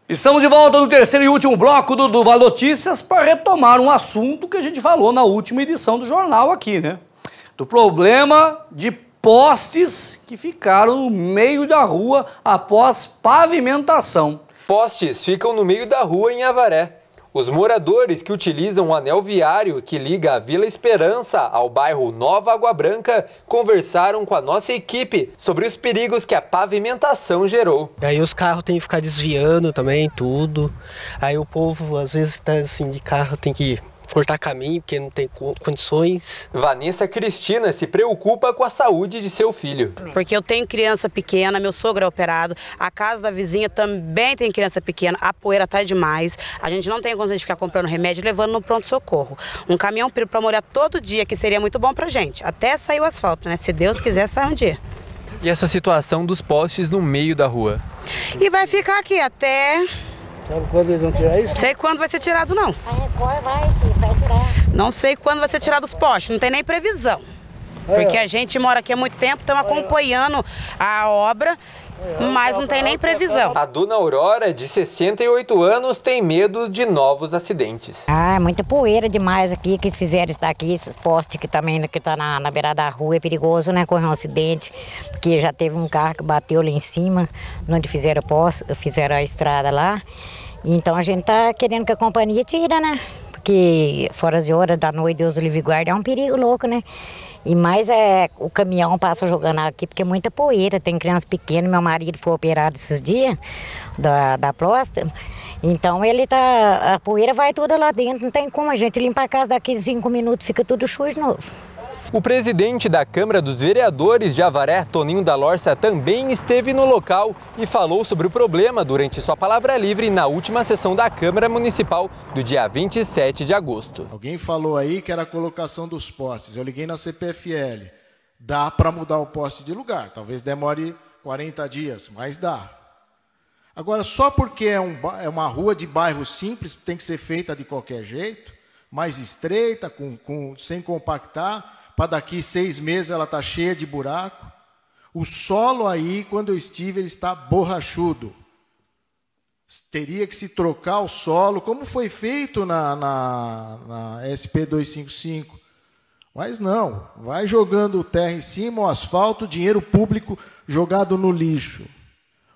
Estamos de volta no terceiro e último bloco do Vale Notícias para retomar um assunto que a gente falou na última edição do jornal aqui, né? Do problema de postes que ficaram no meio da rua após pavimentação. Postes ficam no meio da rua em Avaré. Os moradores que utilizam o anel viário que liga a Vila Esperança ao bairro Nova Água Branca conversaram com a nossa equipe sobre os perigos que a pavimentação gerou. Aí os carros têm que ficar desviando também, tudo. Aí o povo, às vezes, tá assim, de carro tem que cortar caminho, porque não tem condições. Vanessa Cristina se preocupa com a saúde de seu filho. Porque eu tenho criança pequena, meu sogro é operado, a casa da vizinha também tem criança pequena, a poeira tá demais, a gente não tem condição de ficar comprando remédio e levando no pronto-socorro. Um caminhão para molhar todo dia, que seria muito bom pra gente, até sair o asfalto, né? Se Deus quiser, sai um dia. E essa situação dos postes no meio da rua? E vai ficar aqui até... Sabe quando eles vão tirar isso? Sei quando vai ser tirado, não. Vai tirar. Não sei quando vai ser tirado os postes, não tem nem previsão. Porque a gente mora aqui há muito tempo, estamos acompanhando a obra, mas não tem nem previsão. A dona Aurora, de 68 anos, tem medo de novos acidentes. Ah, muita poeira demais aqui que eles fizeram isso daqui, esses postes que também que tá na beirada da rua, é perigoso, né, correr um acidente, porque já teve um carro que bateu lá em cima, onde fizeram fizeram a estrada lá. Então a gente tá querendo que a companhia tira, né? Porque fora as horas da noite, Deus o livre guarda, é um perigo louco, né? E mais o caminhão passa jogando aqui, porque é muita poeira, tem criança pequena, meu marido foi operado esses dias da próstata, então a poeira vai toda lá dentro, não tem como a gente limpar a casa daqui 5 minutos, fica tudo sujo de novo. O presidente da Câmara dos Vereadores de Avaré, Toninho da Lorça, também esteve no local e falou sobre o problema durante sua palavra livre na última sessão da Câmara Municipal do dia 27 de agosto. Alguém falou aí que era a colocação dos postes. Eu liguei na CPFL. Dá para mudar o poste de lugar. Talvez demore 40 dias, mas dá. Agora, só porque é uma rua de bairro simples, tem que ser feita de qualquer jeito, mais estreita, sem compactar, para daqui 6 meses ela está cheia de buraco. O solo aí, quando eu estive, ele está borrachudo. Teria que se trocar o solo, como foi feito na SP 255. Mas não, vai jogando terra em cima, o asfalto, dinheiro público jogado no lixo.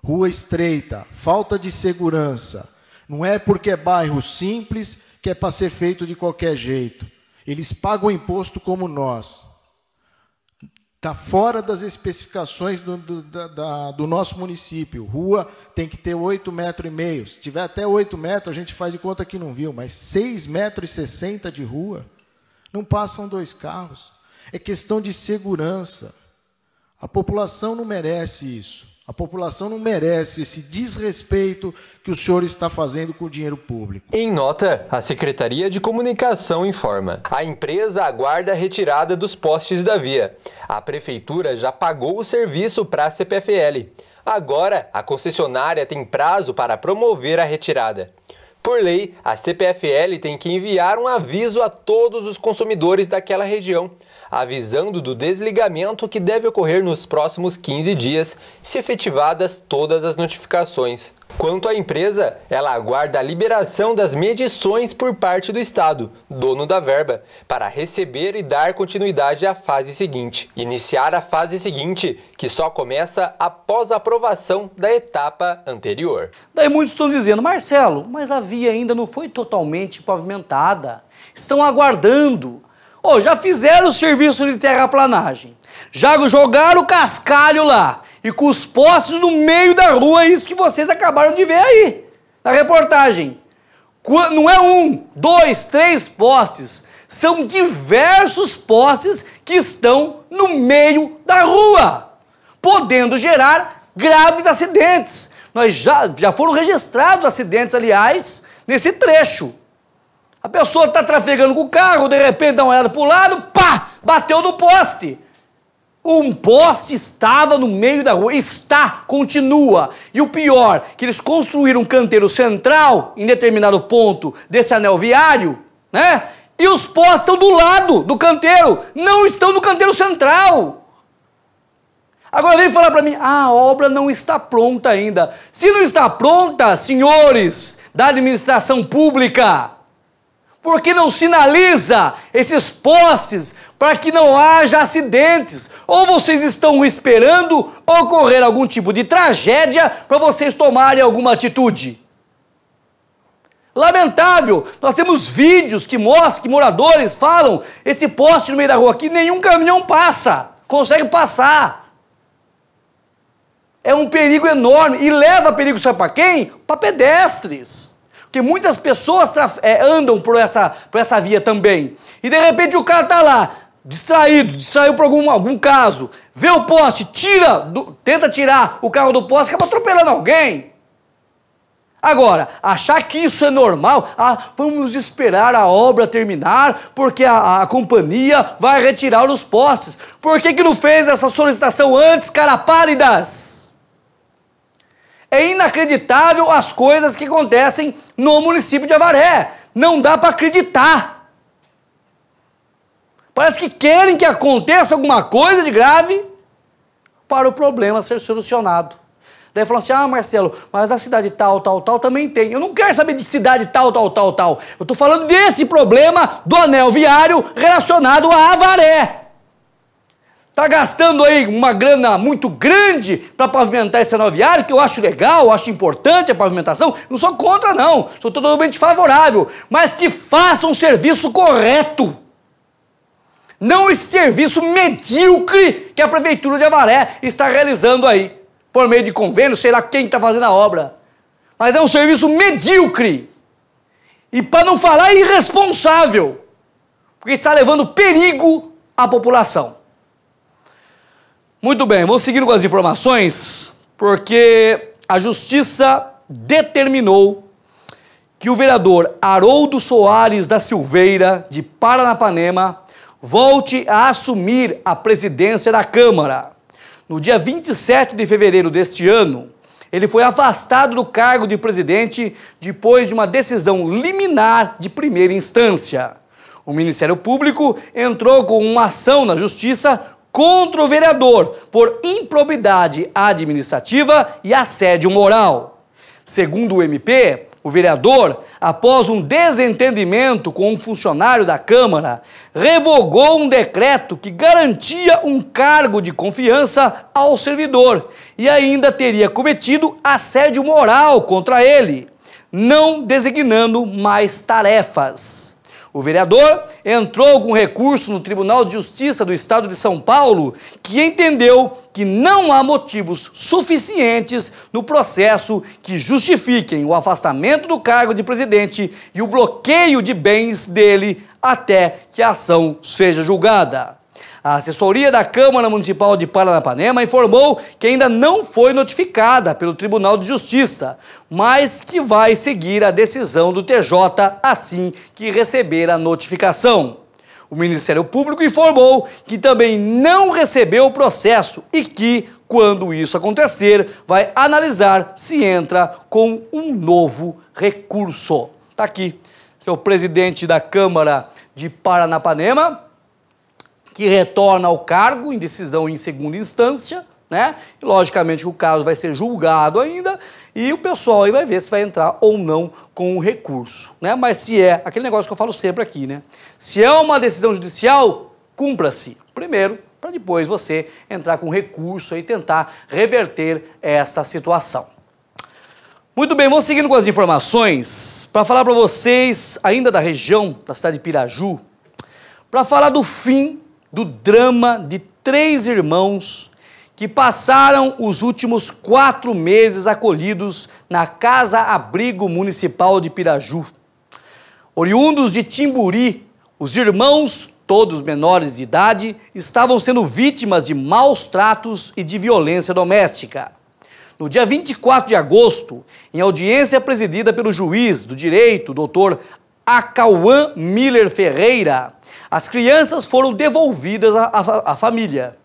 Rua estreita, falta de segurança. Não é porque é bairro simples que é para ser feito de qualquer jeito. Eles pagam imposto como nós. Está fora das especificações do nosso município. Rua tem que ter 8,5 metros. Se tiver até 8 metros, a gente faz de conta que não viu. Mas 6,60 metros de rua, não passam 2 carros. É questão de segurança. A população não merece isso. A população não merece esse desrespeito que o senhor está fazendo com o dinheiro público. Em nota, a Secretaria de Comunicação informa: a empresa aguarda a retirada dos postes da via. A Prefeitura já pagou o serviço para a CPFL. Agora, a concessionária tem prazo para promover a retirada. Por lei, a CPFL tem que enviar um aviso a todos os consumidores daquela região, avisando do desligamento que deve ocorrer nos próximos 15 dias, se efetivadas todas as notificações. Quanto à empresa, ela aguarda a liberação das medições por parte do Estado, dono da verba, para receber e dar continuidade à fase seguinte. Iniciar a fase seguinte, que só começa após a aprovação da etapa anterior. Daí muitos estão dizendo, Marcelo, mas a via ainda não foi totalmente pavimentada. Estão aguardando. Já fizeram o serviço de terraplanagem. Já jogaram o cascalho lá. E com os postes no meio da rua, é isso que vocês acabaram de ver aí, na reportagem. Não é 1, 2, 3 postes, são diversos postes que estão no meio da rua, podendo gerar graves acidentes. Já foram registrados acidentes, aliás, nesse trecho. A pessoa está trafegando com o carro, de repente dá uma olhada para o lado, pá, bateu no poste. Um poste estava no meio da rua, continua. E o pior, que eles construíram um canteiro central em determinado ponto desse anel viário, né? E os postes estão do lado do canteiro, não estão no canteiro central. Agora vem falar para mim, a obra não está pronta ainda. Se não está pronta, senhores da administração pública, por que não sinaliza esses postes para que não haja acidentes? Ou vocês estão esperando ocorrer algum tipo de tragédia para vocês tomarem alguma atitude? Lamentável, nós temos vídeos que mostram que moradores falam, esse poste no meio da rua aqui, nenhum caminhão passa, consegue passar. É um perigo enorme e leva perigo, sabe para quem? Para pedestres. Porque muitas pessoas andam por essa via também. E de repente o cara está lá, distraiu por algum caso, vê o poste, tenta tirar o carro do poste, acaba atropelando alguém. Agora, achar que isso é normal, vamos esperar a obra terminar, porque a companhia vai retirar os postes. Por que não fez essa solicitação antes, cara pálidas? É inacreditável as coisas que acontecem no município de Avaré. Não dá para acreditar. Parece que querem que aconteça alguma coisa de grave para o problema ser solucionado. Daí falam assim, Marcelo, mas na cidade tal também tem. Eu não quero saber de cidade tal. Eu estou falando desse problema do anel viário relacionado a Avaré. Está gastando aí uma grana muito grande para pavimentar esse anel viário, que eu acho legal, eu acho importante a pavimentação. Não sou contra, não. Sou totalmente favorável. Mas que faça um serviço correto. Não esse serviço medíocre que a Prefeitura de Avaré está realizando aí. Por meio de convênio, sei lá quem está fazendo a obra. Mas é um serviço medíocre. E para não falar irresponsável. Porque está levando perigo à população. Muito bem, vou seguindo com as informações, porque a Justiça determinou que o vereador Haroldo Soares da Silveira, de Paranapanema, volte a assumir a presidência da Câmara. No dia 27 de fevereiro deste ano, ele foi afastado do cargo de presidente depois de uma decisão liminar de primeira instância. O Ministério Público entrou com uma ação na Justiça contra o vereador por improbidade administrativa e assédio moral. Segundo o MP, o vereador, após um desentendimento com um funcionário da Câmara, revogou um decreto que garantia um cargo de confiança ao servidor e ainda teria cometido assédio moral contra ele, não designando mais tarefas. O vereador entrou com recurso no Tribunal de Justiça do Estado de São Paulo, que entendeu que não há motivos suficientes no processo que justifiquem o afastamento do cargo de presidente e o bloqueio de bens dele até que a ação seja julgada. A assessoria da Câmara Municipal de Paranapanema informou que ainda não foi notificada pelo Tribunal de Justiça, mas que vai seguir a decisão do TJ assim que receber a notificação. O Ministério Público informou que também não recebeu o processo e que, quando isso acontecer, vai analisar se entra com um novo recurso. Está aqui, seu presidente da Câmara de Paranapanema, que retorna ao cargo em decisão em segunda instância, né? E, logicamente, o caso vai ser julgado ainda e o pessoal aí vai ver se vai entrar ou não com o recurso, né? Mas se é, aquele negócio que eu falo sempre aqui, né? Se é uma decisão judicial, cumpra-se primeiro, para depois você entrar com recurso e tentar reverter esta situação. Muito bem, vamos seguindo com as informações, para falar para vocês, ainda da região da cidade de Piraju, para falar do fim do drama de 3 irmãos que passaram os últimos 4 meses acolhidos na Casa Abrigo Municipal de Piraju. Oriundos de Timburi, os irmãos, todos menores de idade, estavam sendo vítimas de maus tratos e de violência doméstica. No dia 24 de agosto, em audiência presidida pelo juiz do direito, Dr. Acauã Miller Ferreira, as crianças foram devolvidas à família.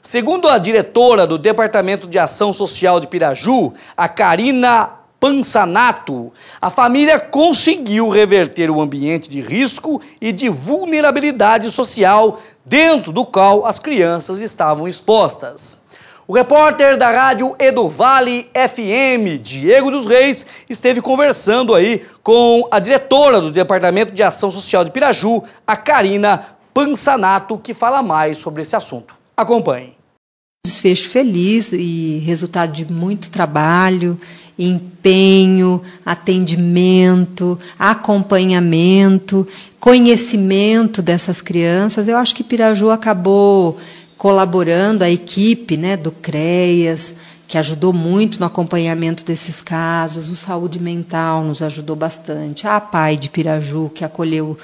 Segundo a diretora do Departamento de Ação Social de Piraju, a Karina Pansanato, a família conseguiu reverter o ambiente de risco e de vulnerabilidade social dentro do qual as crianças estavam expostas. O repórter da rádio Eduvale FM, Diego dos Reis, esteve conversando aí com a diretora do Departamento de Ação Social de Piraju, a Karina Pansanato, que fala mais sobre esse assunto. Acompanhe. Desfecho feliz e resultado de muito trabalho, empenho, atendimento, acompanhamento, conhecimento dessas crianças. Eu acho que Piraju acabou colaborando, a equipe, né, do CREAS, que ajudou muito no acompanhamento desses casos, o Saúde Mental nos ajudou bastante, a APAI de Piraju, que acolheu,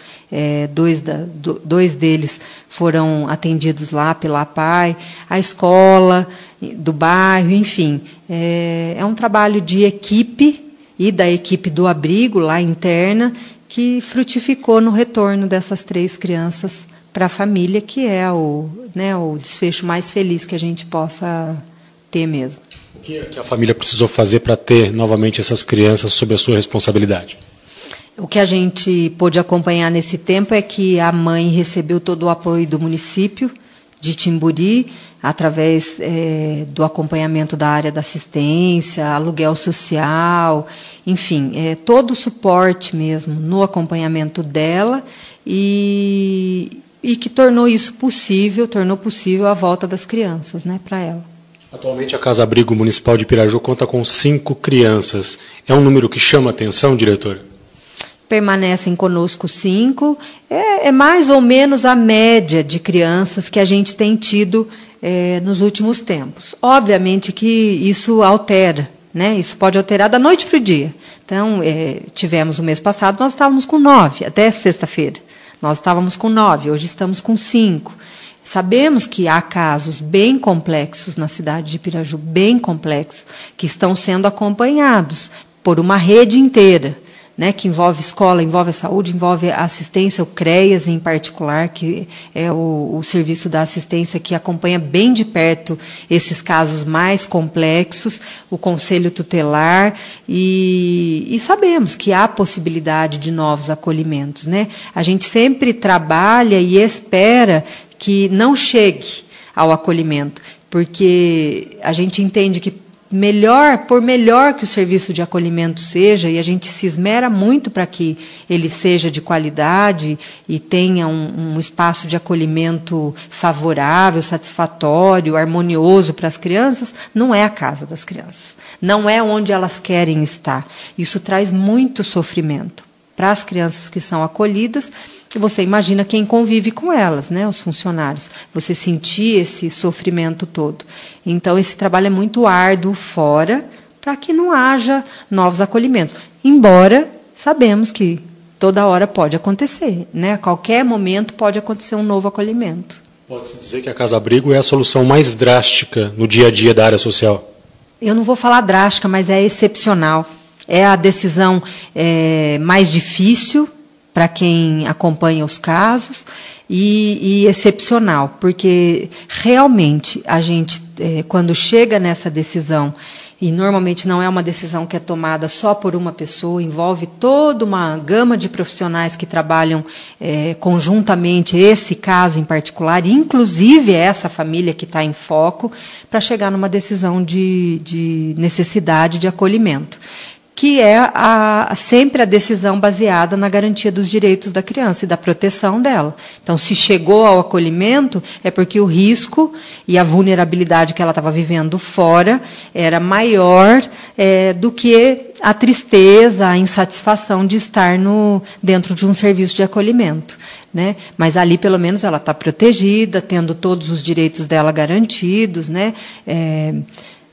dois deles foram atendidos lá pela APAI, a escola do bairro, enfim. É um trabalho de equipe e da equipe do abrigo, lá interna, que frutificou no retorno dessas 3 crianças para a família, que é o desfecho mais feliz que a gente possa ter mesmo. O que a família precisou fazer para ter novamente essas crianças sob a sua responsabilidade? O que a gente pôde acompanhar nesse tempo é que a mãe recebeu todo o apoio do município de Timburi, através do acompanhamento da área da assistência, aluguel social, enfim, todo o suporte mesmo no acompanhamento dela e que tornou possível a volta das crianças, né, para ela. Atualmente a Casa Abrigo Municipal de Piraju conta com 5 crianças. É um número que chama a atenção, diretora? Permanecem conosco 5. É mais ou menos a média de crianças que a gente tem tido nos últimos tempos. Obviamente que isso altera, né? Isso pode alterar da noite para o dia. Então, tivemos o mês passado, nós estávamos com 9, até sexta-feira. Nós estávamos com 9, hoje estamos com 5. Sabemos que há casos bem complexos na cidade de Piraju, bem complexos, que estão sendo acompanhados por uma rede inteira, né, que envolve escola, envolve a saúde, envolve a assistência, o CREAS em particular, que é o serviço da assistência que acompanha bem de perto esses casos mais complexos, o Conselho Tutelar, e sabemos que há possibilidade de novos acolhimentos, né? A gente sempre trabalha e espera que não chegue ao acolhimento, porque a gente entende que por melhor que o serviço de acolhimento seja, e a gente se esmera muito para que ele seja de qualidade e tenha um espaço de acolhimento favorável, satisfatório, harmonioso para as crianças, não é a casa das crianças. Não é onde elas querem estar. Isso traz muito sofrimento para as crianças que são acolhidas. Você imagina quem convive com elas, né, os funcionários. Você sentir esse sofrimento todo. Então, esse trabalho é muito árduo fora, para que não haja novos acolhimentos. Embora sabemos que toda hora pode acontecer, né? A qualquer momento pode acontecer um novo acolhimento. Pode-se dizer que a Casa Abrigo é a solução mais drástica no dia a dia da área social? Eu não vou falar drástica, mas é excepcional. É a decisão mais difícil para quem acompanha os casos e excepcional, porque realmente a gente, quando chega nessa decisão, e normalmente não é uma decisão que é tomada só por uma pessoa, envolve toda uma gama de profissionais que trabalham conjuntamente esse caso em particular, inclusive essa família que está em foco, para chegar numa decisão de necessidade de acolhimento, que é sempre a decisão baseada na garantia dos direitos da criança e da proteção dela. Então, se chegou ao acolhimento, é porque o risco e a vulnerabilidade que ela estava vivendo fora era maior do que a tristeza, a insatisfação de estar dentro de um serviço de acolhimento, né? Mas ali, pelo menos, ela está protegida, tendo todos os direitos dela garantidos, né?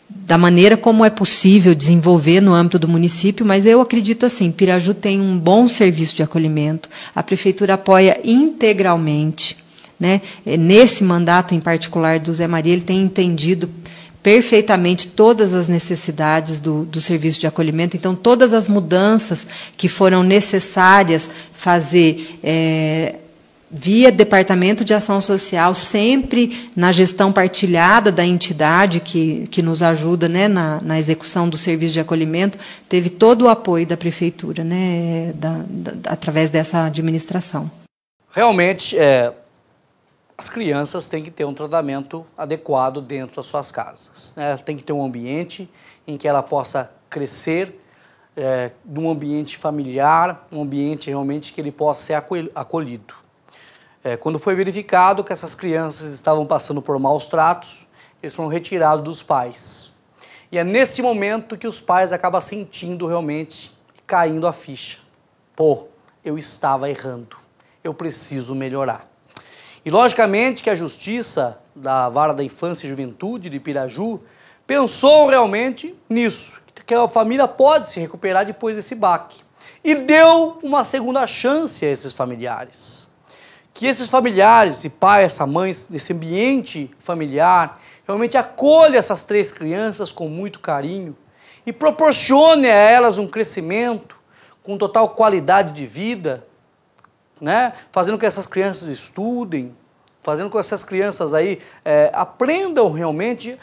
Da maneira como é possível desenvolver no âmbito do município, mas eu acredito assim, Piraju tem um bom serviço de acolhimento, a prefeitura apoia integralmente, né? Nesse mandato em particular do Zé Maria, ele tem entendido perfeitamente todas as necessidades do serviço de acolhimento, então todas as mudanças que foram necessárias fazer via Departamento de Ação Social, sempre na gestão partilhada da entidade que nos ajuda, né, na execução do serviço de acolhimento, teve todo o apoio da Prefeitura, né, através dessa administração. Realmente, as crianças têm que ter um tratamento adequado dentro das suas casas, né? Tem que ter um ambiente em que ela possa crescer, num ambiente familiar, um ambiente realmente que ele possa ser acolhido. Quando foi verificado que essas crianças estavam passando por maus tratos, eles foram retirados dos pais. E é nesse momento que os pais acabam sentindo realmente, caindo a ficha. Pô, eu estava errando, eu preciso melhorar. E logicamente que a Justiça da Vara da Infância e Juventude de Piraju pensou realmente nisso, que a família pode se recuperar depois desse baque. E deu uma segunda chance a esses familiares. Que esses familiares, esse pai, essa mãe, nesse ambiente familiar, realmente acolha essas 3 crianças com muito carinho e proporcione a elas um crescimento com total qualidade de vida, né? Fazendo com que essas crianças estudem, fazendo com que essas crianças aí aprendam realmente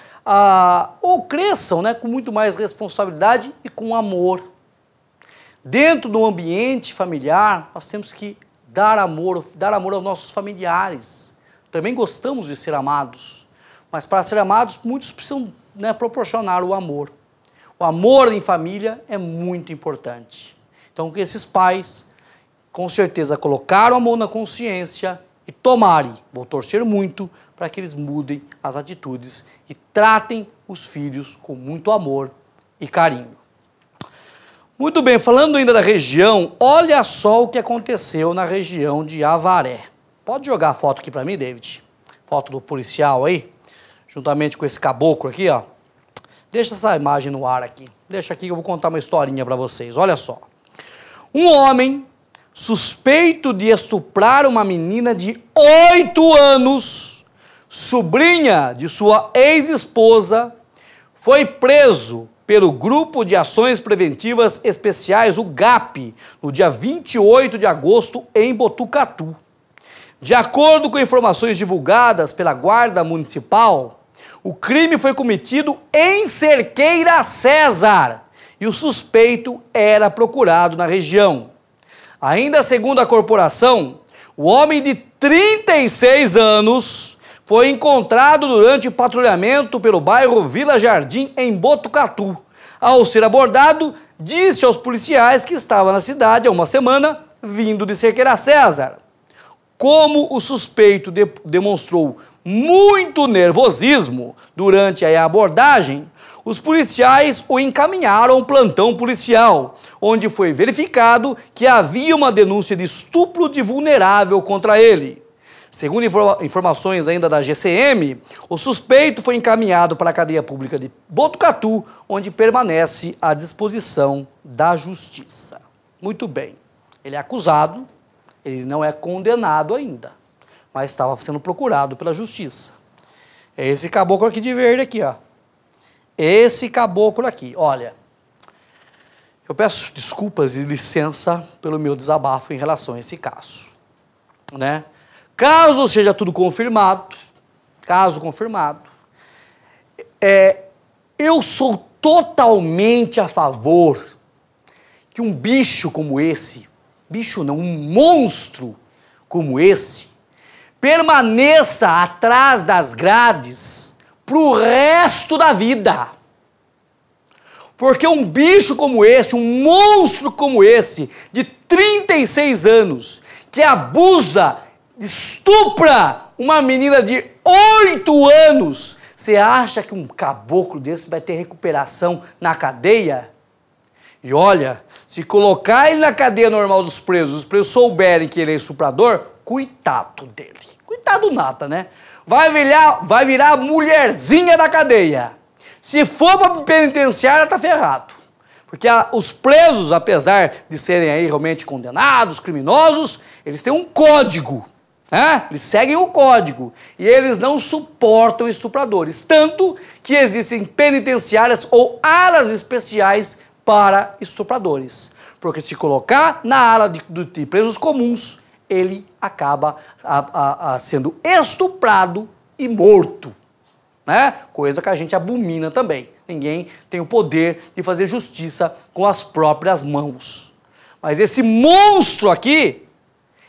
ou cresçam, né, com muito mais responsabilidade e com amor. Dentro do ambiente familiar, nós temos que dar amor aos nossos familiares. Também gostamos de ser amados, mas para ser amados, muitos precisam, né, proporcionar o amor. O amor em família é muito importante. Então, que esses pais, com certeza, colocaram a mão na consciência e tomarem, vou torcer muito, para que eles mudem as atitudes e tratem os filhos com muito amor e carinho. Muito bem, falando ainda da região, olha só o que aconteceu na região de Avaré. Pode jogar a foto aqui para mim, David? Foto do policial aí, juntamente com esse caboclo aqui, ó. Deixa essa imagem no ar aqui. Deixa aqui que eu vou contar uma historinha para vocês. Olha só. Um homem suspeito de estuprar uma menina de 8 anos, sobrinha de sua ex-esposa, foi preso pelo Grupo de Ações Preventivas Especiais, o GAP, no dia 28 de agosto, em Botucatu. De acordo com informações divulgadas pela Guarda Municipal, o crime foi cometido em Cerqueira César e o suspeito era procurado na região. Ainda segundo a corporação, o homem de 36 anos foi encontrado durante o patrulhamento pelo bairro Vila Jardim, em Botucatu. Ao ser abordado, disse aos policiais que estava na cidade há uma semana, vindo de Cerqueira César. Como o suspeito demonstrou muito nervosismo durante a abordagem, os policiais o encaminharam ao plantão policial, onde foi verificado que havia uma denúncia de estupro de vulnerável contra ele. Segundo informações ainda da GCM, o suspeito foi encaminhado para a cadeia pública de Botucatu, onde permanece à disposição da Justiça. Muito bem, ele é acusado, ele não é condenado ainda, mas estava sendo procurado pela Justiça. É esse caboclo aqui de verde aqui, ó. Esse caboclo aqui, olha, eu peço desculpas e licença pelo meu desabafo em relação a esse caso, né? Caso seja tudo confirmado, eu sou totalmente a favor que um bicho como esse, bicho não, um monstro como esse, permaneça atrás das grades pro resto da vida. Porque um bicho como esse, um monstro como esse, de 36 anos, que abusa, estupra uma menina de 8 anos, você acha que um caboclo desse vai ter recuperação na cadeia? E olha, se colocar ele na cadeia normal dos presos, os presos souberem que ele é estuprador, coitado dele. Coitado nada, né? Vai virar mulherzinha da cadeia. Se for para penitenciária, tá ferrado. Porque os presos, apesar de serem aí realmente condenados, criminosos, eles têm um código, né? Eles seguem um código e eles não suportam estupradores. Tanto que existem penitenciárias ou alas especiais para estupradores. Porque se colocar na ala de presos comuns, ele acaba sendo estuprado e morto, né? Coisa que a gente abomina também. Ninguém tem o poder de fazer justiça com as próprias mãos. Mas esse monstro aqui,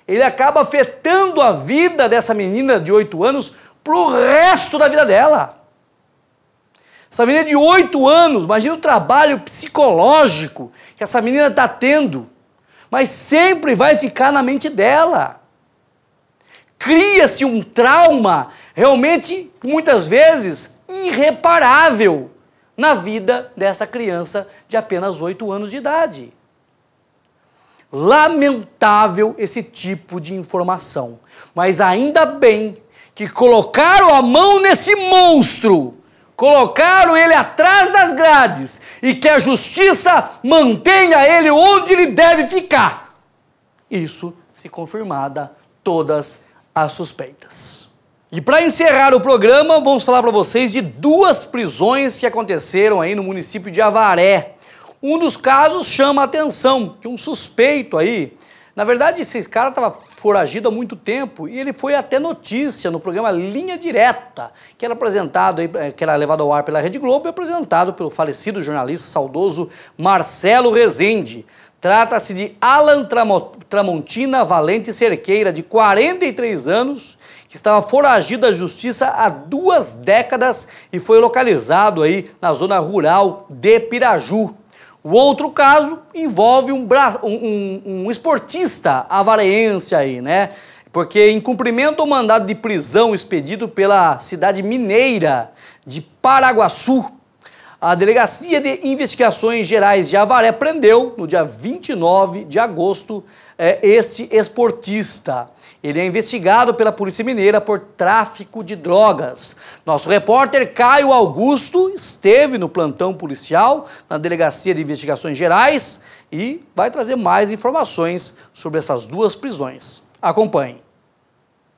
ele acaba afetando a vida dessa menina de 8 anos pro resto da vida dela. Essa menina de 8 anos, imagina o trabalho psicológico que essa menina está tendo, mas sempre vai ficar na mente dela. Cria-se um trauma, realmente, muitas vezes, irreparável na vida dessa criança de apenas 8 anos de idade. Lamentável esse tipo de informação, mas ainda bem que colocaram a mão nesse monstro, colocaram ele atrás das grades e que a justiça mantenha ele onde ele deve ficar. Isso se confirmada todas as suspeitas. E para encerrar o programa, vamos falar para vocês de 2 prisões que aconteceram aí no município de Avaré. Um dos casos chama a atenção, que um suspeito aí, na verdade esse cara estava foragido há muito tempo e ele foi até notícia no programa Linha Direta, que era apresentado aí, que era levado ao ar pela Rede Globo e apresentado pelo falecido jornalista saudoso Marcelo Rezende. Trata-se de Alan Tramontina Valente Cerqueira, de 43 anos, que estava foragido da justiça há 2 décadas e foi localizado aí na zona rural de Piraju. O outro caso envolve um esportista avareense aí, né? Porque em cumprimento ao mandado de prisão expedido pela cidade mineira de Paraguaçu, a Delegacia de Investigações Gerais de Avaré prendeu, no dia 29 de agosto, este esportista. Ele é investigado pela Polícia Mineira por tráfico de drogas. Nosso repórter Caio Augusto esteve no plantão policial na Delegacia de Investigações Gerais e vai trazer mais informações sobre essas 2 prisões. Acompanhe.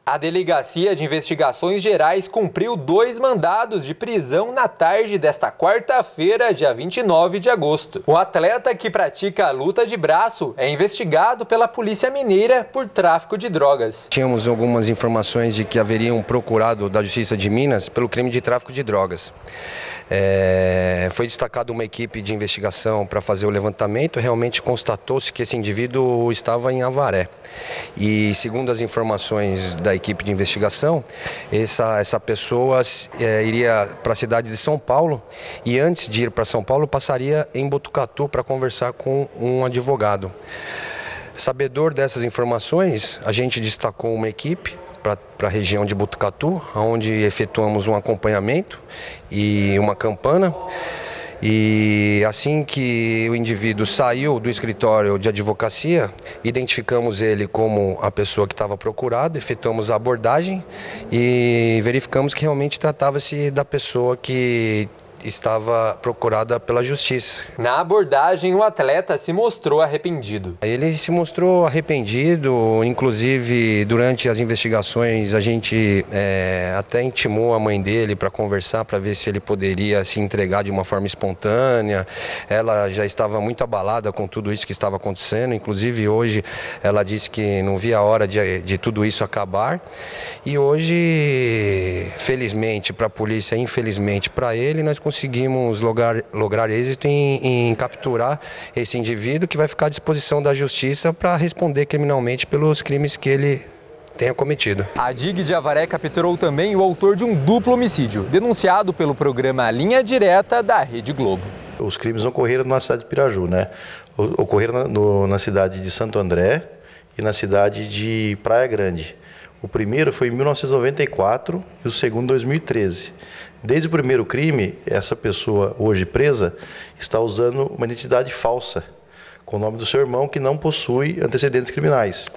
A Delegacia de Investigações Gerais cumpriu 2 mandados de prisão na tarde desta quarta-feira, dia 29 de agosto. O atleta que pratica a luta de braço é investigado pela Polícia Mineira por tráfico de drogas. Tínhamos algumas informações de que haveria um procurado da Justiça de Minas pelo crime de tráfico de drogas. Foi destacada uma equipe de investigação para fazer o levantamento. Realmente constatou-se que esse indivíduo estava em Avaré. E segundo as informações da equipe de investigação, essa pessoa iria para a cidade de São Paulo e antes de ir para São Paulo passaria em Botucatu para conversar com um advogado. Sabedor dessas informações, a gente destacou uma equipe para a região de Botucatu, onde efetuamos um acompanhamento e uma campana. E assim que o indivíduo saiu do escritório de advocacia, identificamos ele como a pessoa que estava procurada, efetuamos a abordagem e verificamos que realmente tratava-se da pessoa que estava procurada pela justiça. Na abordagem, o atleta se mostrou arrependido. Ele se mostrou arrependido, inclusive durante as investigações a gente até intimou a mãe dele para conversar, para ver se ele poderia se entregar de uma forma espontânea. Ela já estava muito abalada com tudo isso que estava acontecendo, inclusive hoje ela disse que não via a hora de tudo isso acabar. E hoje, felizmente para a polícia, infelizmente para ele, nós conseguimos lograr êxito em capturar esse indivíduo que vai ficar à disposição da justiça para responder criminalmente pelos crimes que ele tenha cometido. A DIG de Avaré capturou também o autor de um duplo homicídio, denunciado pelo programa Linha Direta da Rede Globo. Os crimes ocorreram na cidade de Piraju, né? Ocorreram na cidade de Santo André e na cidade de Praia Grande. O primeiro foi em 1994 e o segundo em 2013. Desde o primeiro crime, essa pessoa hoje presa está usando uma identidade falsa, com o nome do seu irmão que não possui antecedentes criminais.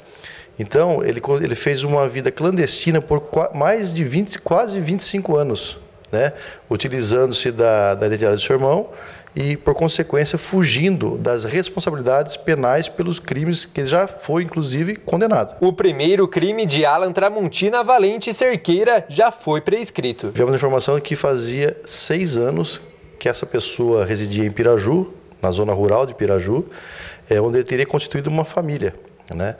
Então, ele fez uma vida clandestina por mais de quase 25 anos, né? Utilizando-se da identidade do seu irmão e, por consequência, fugindo das responsabilidades penais pelos crimes que ele já foi, inclusive, condenado. O primeiro crime de Alan Tramontina Valente Cerqueira já foi prescrito. Tivemos a informação de que fazia 6 anos que essa pessoa residia em Piraju, na zona rural de Piraju, onde ele teria constituído uma família, né?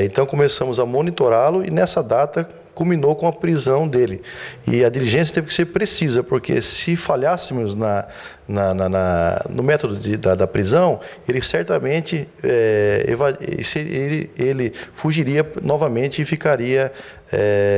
Então começamos a monitorá-lo e nessa data culminou com a prisão dele. E a diligência teve que ser precisa, porque se falhássemos no método da prisão, ele certamente ele fugiria novamente e ficaria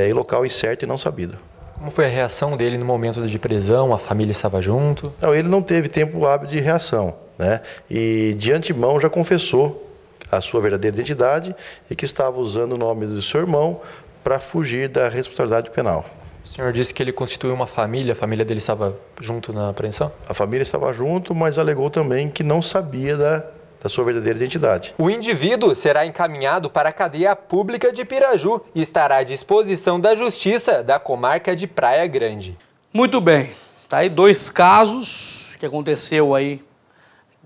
em local incerto e não sabido. Como foi a reação dele no momento de prisão? A família estava junto? Não, ele não teve tempo hábil de reação, né? E de antemão já confessou a sua verdadeira identidade e que estava usando o nome do seu irmão para fugir da responsabilidade penal. O senhor disse que ele constituiu uma família, a família dele estava junto na apreensão? A família estava junto, mas alegou também que não sabia da sua verdadeira identidade. O indivíduo será encaminhado para a cadeia pública de Piraju e estará à disposição da Justiça da comarca de Praia Grande. Muito bem, tá aí 2 casos que aconteceu aí,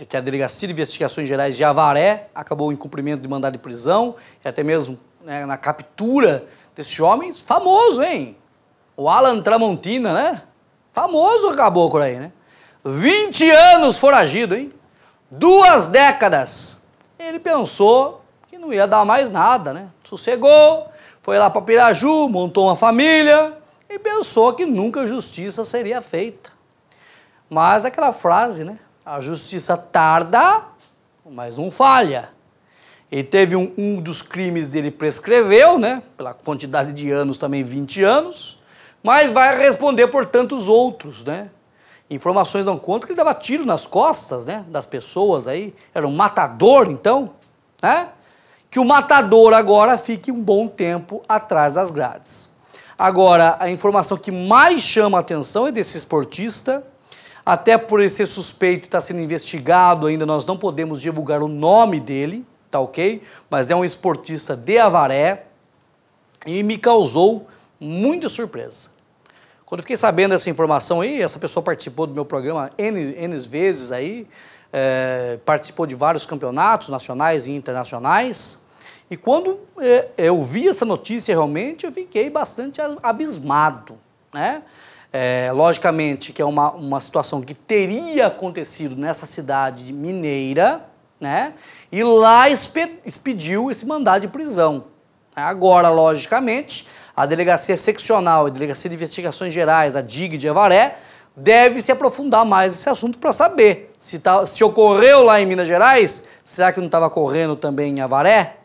que a Delegacia de Investigações Gerais de Avaré acabou em cumprimento de mandado de prisão e até mesmo, né, na captura desse homem famoso, hein? O Alan Tramontina, né? Famoso o caboclo aí, né? 20 anos foragido, hein? 2 décadas. Ele pensou que não ia dar mais nada, né? Sossegou, foi lá para Piraju, montou uma família e pensou que nunca justiça seria feita. Mas aquela frase, né? A justiça tarda, mas não falha. Ele teve um dos crimes dele prescreveu, né? Pela quantidade de anos também, 20 anos, mas vai responder por tantos outros, né? Informações dão conta que ele dava tiro nas costas, né, das pessoas aí. Era um matador, então, né? Que o matador agora fique um bom tempo atrás das grades. Agora, a informação que mais chama a atenção é desse esportista. Até por ele ser suspeito e estar sendo investigado ainda, nós não podemos divulgar o nome dele, tá ok? Mas é um esportista de Avaré e me causou muita surpresa. Quando eu fiquei sabendo dessa informação aí, essa pessoa participou do meu programa N vezes aí, participou de vários campeonatos nacionais e internacionais, e quando eu vi essa notícia realmente, eu fiquei bastante abismado, né? Logicamente que é uma situação que teria acontecido nessa cidade mineira, né? E lá expediu esse mandado de prisão. Agora, logicamente, a Delegacia Seccional e a Delegacia de Investigações Gerais, a DIG de Avaré, deve se aprofundar mais nesse assunto para saber se ocorreu lá em Minas Gerais, será que não estava ocorrendo também em Avaré?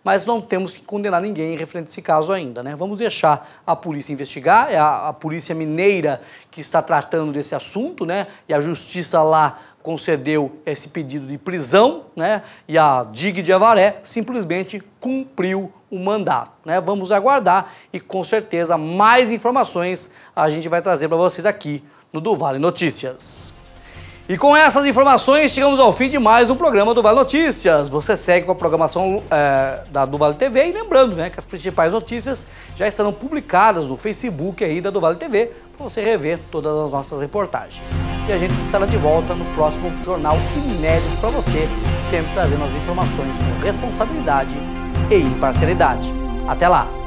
Mas não temos que condenar ninguém referente a esse caso ainda, né? Vamos deixar a polícia investigar, é a polícia mineira que está tratando desse assunto, né? E a justiça lá concedeu esse pedido de prisão, né? E a DIG de Avaré simplesmente cumpriu o mandato, né? Vamos aguardar e com certeza mais informações a gente vai trazer para vocês aqui no do Vale Notícias. E com essas informações chegamos ao fim de mais um programa do Vale Notícias. Você segue com a programação do Vale TV e lembrando, né, que as principais notícias já estarão publicadas no Facebook aí da do Vale TV para você rever todas as nossas reportagens. E a gente estará de volta no próximo Jornal Inédito para você, sempre trazendo as informações com responsabilidade e imparcialidade. Até lá!